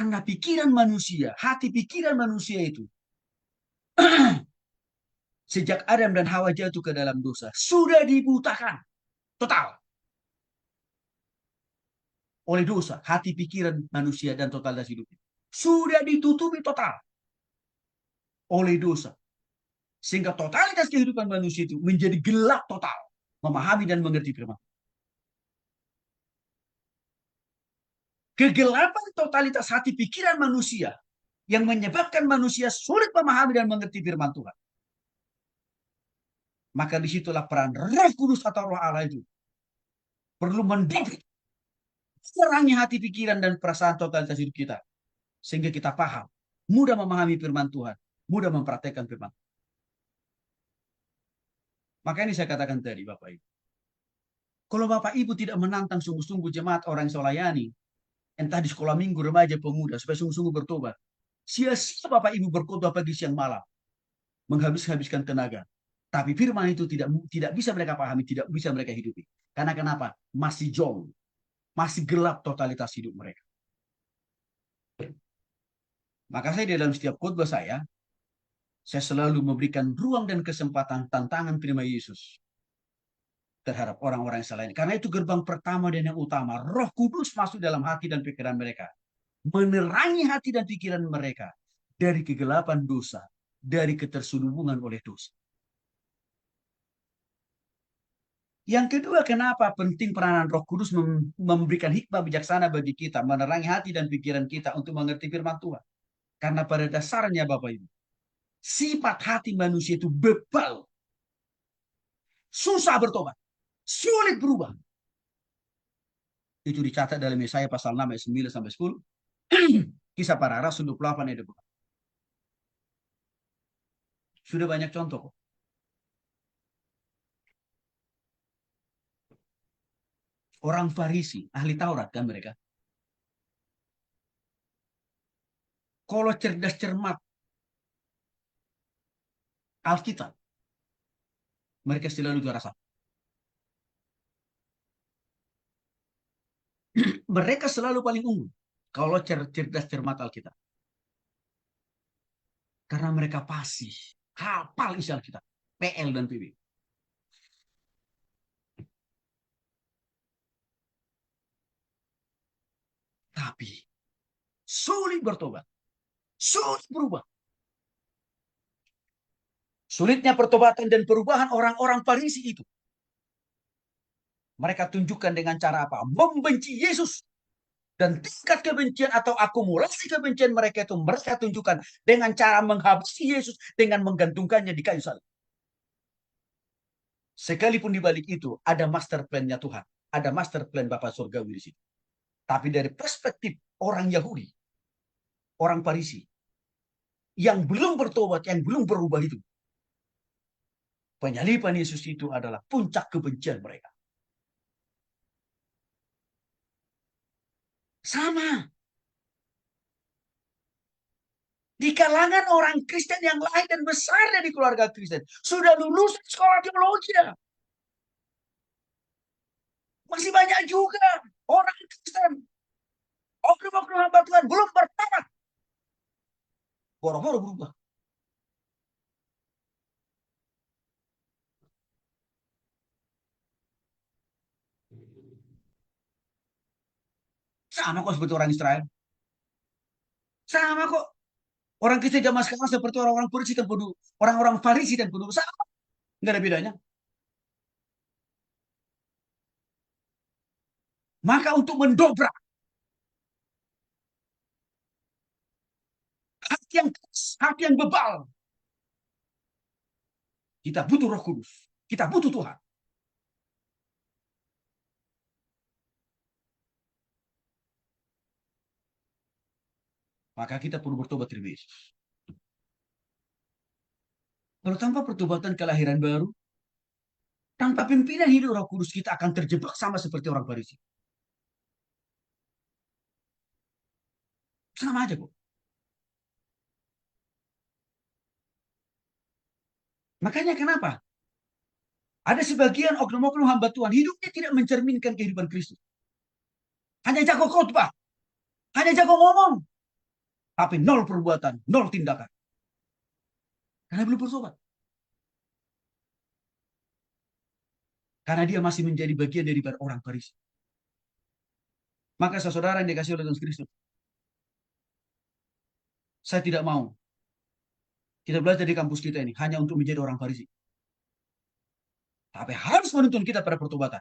Karena pikiran manusia, hati pikiran manusia itu, sejak Adam dan Hawa jatuh ke dalam dosa, sudah dibutakan total oleh dosa. Hati pikiran manusia dan totalitas hidupnya sudah ditutupi total oleh dosa. Sehingga totalitas kehidupan manusia itu menjadi gelap total. Memahami dan mengerti firman. Kegelapan totalitas hati pikiran manusia yang menyebabkan manusia sulit memahami dan mengerti firman Tuhan. Maka disitulah peran Roh Kudus atau Roh Allah itu perlu mendidik, menerangi hati pikiran dan perasaan totalitas hidup kita. Sehingga kita paham, mudah memahami firman Tuhan, mudah mempraktekkan firman. Maka ini saya katakan tadi, Bapak Ibu. Kalau Bapak Ibu tidak menantang sungguh-sungguh jemaat orang yang saya layani, entah di sekolah minggu, remaja, pemuda, supaya sungguh-sungguh bertobat, sia-sia Bapak Ibu berkhotbah pagi siang malam, menghabiskan tenaga. Tapi firman itu tidak bisa mereka pahami, tidak bisa mereka hidupi. Karena kenapa? Masih jong, masih gelap totalitas hidup mereka. Maka saya di dalam setiap khotbah saya selalu memberikan ruang dan kesempatan tantangan prima Yesus terhadap orang-orang yang salah ini. Karena itu gerbang pertama dan yang utama. Roh Kudus masuk dalam hati dan pikiran mereka. Menerangi hati dan pikiran mereka dari kegelapan dosa, dari keterselubungan oleh dosa. Yang kedua, kenapa penting peranan Roh Kudus memberikan hikmah bijaksana bagi kita, menerangi hati dan pikiran kita untuk mengerti firman Tuhan. Karena pada dasarnya Bapak Ibu, sifat hati manusia itu bebal, susah bertobat, sulit berubah. Itu dicatat dalam Yesaya pasal 6 ayat 9 sampai 10. Kisah para rasul 28 ayat 20. Sudah banyak contoh kok. Orang Farisi, ahli Taurat kan mereka. Kalau cerdas cermat Alkitab, mereka selalu juara satu. Mereka selalu paling unggul kalau cerdas cermat Alkitab. Karena mereka fasih, hafal isi Alkitab, PL dan PB. Tapi sulit bertobat, sulit berubah. Sulitnya pertobatan dan perubahan orang-orang Farisi itu. Mereka tunjukkan dengan cara apa? Membenci Yesus. Dan tingkat kebencian atau akumulasi kebencian mereka itu mereka tunjukkan dengan cara menghabisi Yesus dengan menggantungkannya di kayu salib. Sekalipun di balik itu ada master plan-nya Tuhan. Ada master plan Bapa Surgawi di situ. Tapi dari perspektif orang Yahudi, orang Farisi, yang belum bertobat, yang belum berubah itu, penyaliban Yesus itu adalah puncak kebencian mereka. Sama. Di kalangan orang Kristen yang lain dan besar dari keluarga Kristen. Sudah lulus sekolah teologi. Masih banyak juga orang Kristen. Oknum-oknum hamba Tuhan belum bertobat. Boro-boro berubah. Sama kok seperti orang Israel. Sama kok. Orang Kristen zaman sekarang seperti orang-orang Farisi dan penduduk. Orang-orang Farisi dan penduduk. Sama. Nggak ada bedanya. Maka untuk mendobrak hati yang bebal, kita butuh Roh Kudus. Kita butuh Tuhan. Maka kita perlu bertobat terima Yesus. Kalau tanpa pertobatan kelahiran baru, tanpa pimpinan hidup Roh Kudus, kita akan terjebak sama seperti orang Farisi. Sama aja kok. Makanya kenapa? Ada sebagian oknum-oknum hamba Tuhan, hidupnya tidak mencerminkan kehidupan Kristus. Hanya jago khotbah, hanya jago ngomong, Tapi nol perbuatan, nol tindakan. Karena belum bertobat. Karena dia masih menjadi bagian dari orang Farisi. Maka saudara yang dikasih oleh Yesus Kristus, saya tidak mau kita belajar di kampus kita ini hanya untuk menjadi orang Farisi. Tapi harus menuntun kita pada pertobatan.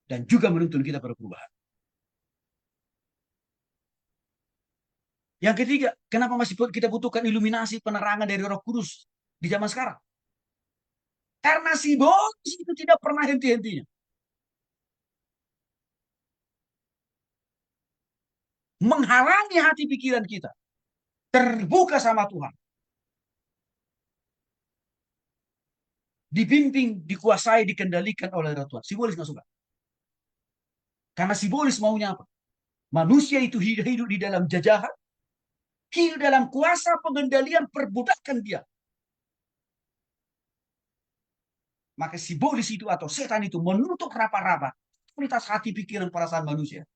Dan juga menuntun kita pada perubahan. Yang ketiga, kenapa masih kita butuhkan iluminasi penerangan dari Roh Kudus di zaman sekarang? Karena si bos itu tidak pernah henti-hentinya menghalangi hati pikiran kita terbuka sama Tuhan, dibimbing, dikuasai, dikendalikan oleh Roh Tuhan. Sibolis nggak suka. Karena Sibolis maunya apa? Manusia itu hidup di dalam jajahan, hidup dalam kuasa pengendalian perbudakan dia. Maka Sibolis itu atau setan itu menutup rapat-rapat kualitas hati, pikiran, perasaan manusia.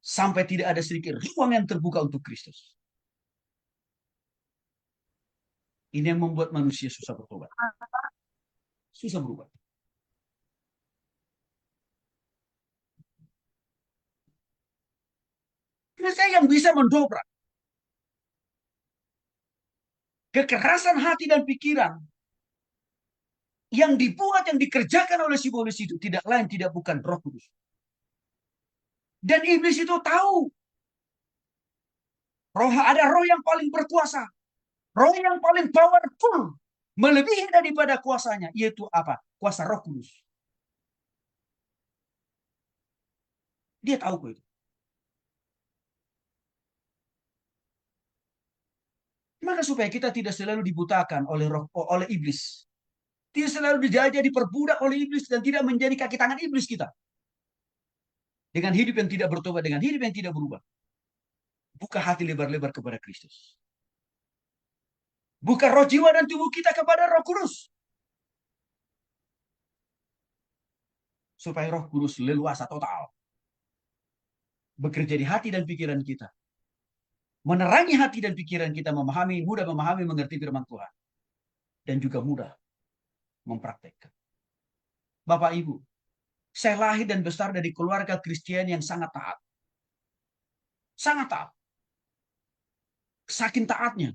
Sampai tidak ada sedikit ruang yang terbuka untuk Kristus. Ini yang membuat manusia susah bertobat. Susah berubah. Mereka yang bisa mendobrak kekerasan hati dan pikiran yang dibuat, yang dikerjakan oleh Sibolis itu tidak lain, tidak bukan Roh Kudus. Dan iblis itu tahu ada roh yang paling berkuasa, roh yang paling powerful, melebihi daripada kuasanya, yaitu apa? Kuasa Roh Kudus. Dia tahu kok itu. Maka supaya kita tidak selalu dibutakan oleh iblis, tidak selalu dijajah, diperbudak oleh iblis, dan tidak menjadi kaki tangan iblis kita. Dengan hidup yang tidak bertobat, dengan hidup yang tidak berubah. Buka hati lebar-lebar kepada Kristus. Buka roh, jiwa, dan tubuh kita kepada Roh Kudus. Supaya Roh Kudus leluasa total bekerja di hati dan pikiran kita. Menerangi hati dan pikiran kita, mudah memahami, mengerti firman Tuhan. Dan juga mudah mempraktekkan. Bapak Ibu, saya lahir dan besar dari keluarga Kristen yang sangat taat. Sangat taat. Saking taatnya.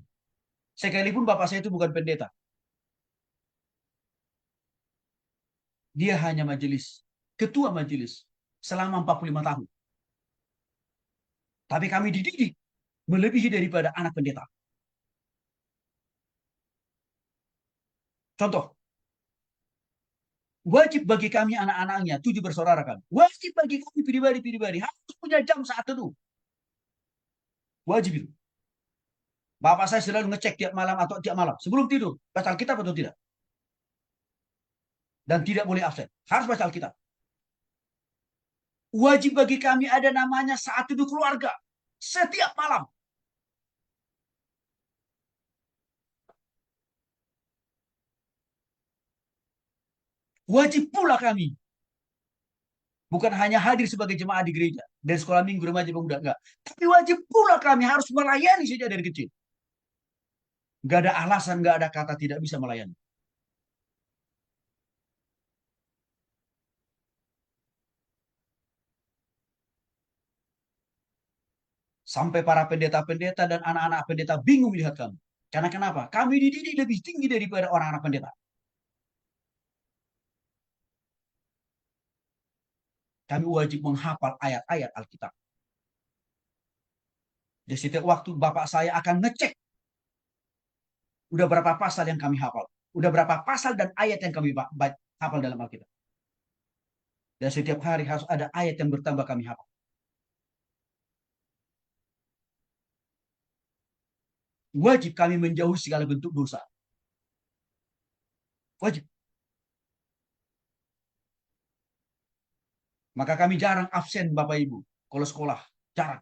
Sekalipun bapak saya itu bukan pendeta. Dia hanya majelis. Ketua majelis. Selama 45 tahun. Tapi kami dididik melebihi daripada anak pendeta. Contoh. Wajib bagi kami anak-anaknya, 7 bersaudara kan. Wajib bagi kami pribadi-pribadi. Harus punya jam saat teduh. Wajib itu. Bapak saya selalu ngecek tiap malam atau tiap malam. Sebelum tidur. Baca Alkitab atau tidak. Dan tidak boleh absen. Harus baca Alkitab. Wajib bagi kami ada namanya saat teduh keluarga. Setiap malam. Wajib pula kami. Bukan hanya hadir sebagai jemaah di gereja. Dan sekolah minggu remaja pemuda. Enggak. Tapi wajib pula kami harus melayani sejak dari kecil. Enggak ada alasan, enggak ada kata tidak bisa melayani. Sampai para pendeta-pendeta dan anak-anak pendeta bingung melihat kami. Karena kenapa? Kami dididik lebih tinggi daripada orang-orang pendeta. Kami wajib menghafal ayat-ayat Alkitab. Di setiap waktu bapak saya akan ngecek. Udah berapa pasal yang kami hafal. Udah berapa pasal dan ayat yang kami hafal dalam Alkitab. Dan setiap hari harus ada ayat yang bertambah kami hafal. Wajib kami menjauhi segala bentuk dosa. Wajib. Maka kami jarang absen Bapak Ibu. Kalau sekolah, jarang.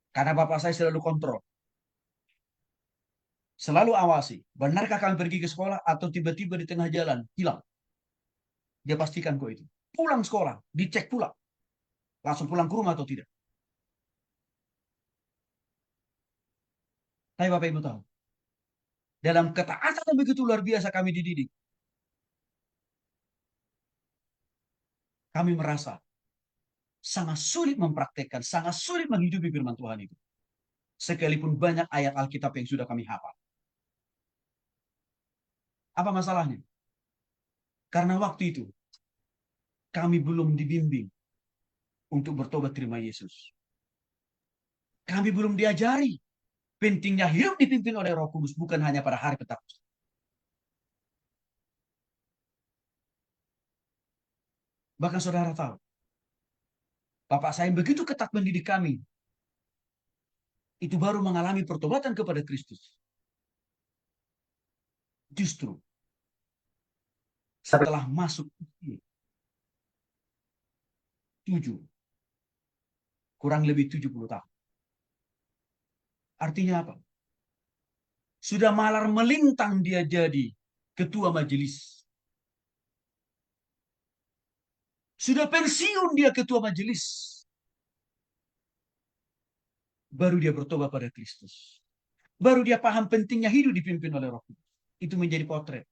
Karena Bapak saya selalu kontrol. Selalu awasi. Benarkah kami pergi ke sekolah atau tiba-tiba di tengah jalan hilang? Dia pastikan kok itu. Pulang sekolah, dicek pula. Langsung pulang ke rumah atau tidak. Tapi Bapak Ibu tahu, dalam ketaatan yang begitu luar biasa kami dididik, kami merasa sangat sulit mempraktekkan, sangat sulit menghidupi firman Tuhan itu. Sekalipun banyak ayat Alkitab yang sudah kami hafal. Apa masalahnya? Karena waktu itu kami belum dibimbing untuk bertobat terima Yesus. Kami belum diajari pentingnya hidup dipimpin oleh Roh Kudus, bukan hanya pada hari Pentakut. Bahkan saudara tahu, Bapak saya yang begitu ketat mendidik kami, itu baru mengalami pertobatan kepada Kristus. Justru setelah masuk 7, kurang lebih 70 tahun. Artinya apa? Sudah malar melintang dia jadi ketua majelis. Sudah pensiun dia ketua majelis. Baru dia bertobat pada Kristus. Baru dia paham pentingnya hidup dipimpin oleh Roh Kudus. Itu menjadi potret.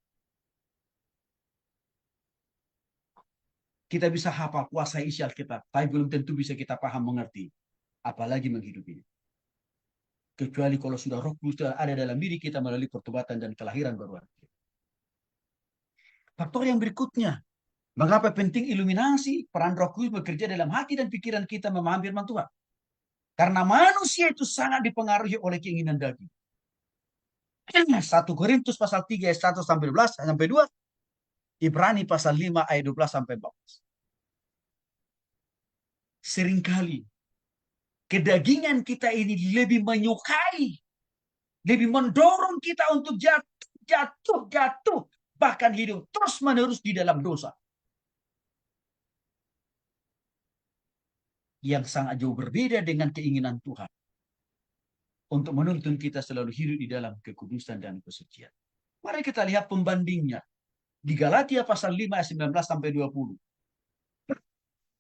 Kita bisa hafal kuasa isi Alkitab, tapi belum tentu bisa kita paham mengerti. Apalagi menghidupinya. Kecuali kalau sudah Roh Kudus ada dalam diri kita melalui pertobatan dan kelahiran baru. Faktor yang berikutnya, mengapa penting iluminasi, peran Roh Kudus bekerja dalam hati dan pikiran kita memahami firman Tuhan. Karena manusia itu sangat dipengaruhi oleh keinginan daging. 1 Korintus pasal 3 ayat 1 sampai 12 sampai 2, Ibrani pasal 5 ayat 12 sampai 14. Seringkali kedagingan kita ini lebih menyukai, lebih mendorong kita untuk jatuh, bahkan hidup terus-menerus di dalam dosa. Yang sangat jauh berbeda dengan keinginan Tuhan untuk menuntun kita selalu hidup di dalam kekudusan dan kesucian. Mari kita lihat pembandingnya di Galatia pasal 5 ayat 19 sampai 20.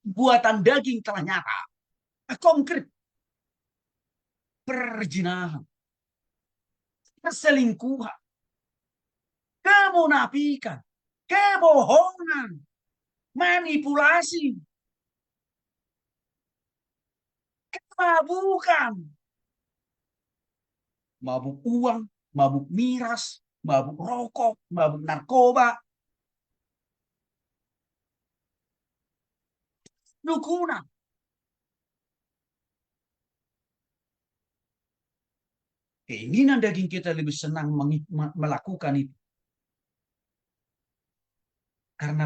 Buatan daging telah nyata, konkret. Perzinahan, perselingkuhan, kemunafikan, kebohongan, manipulasi, kemabukan, mabuk uang, mabuk miras, mabuk rokok, mabuk narkoba, dukunan. Keinginan daging kita lebih senang melakukan itu. Karena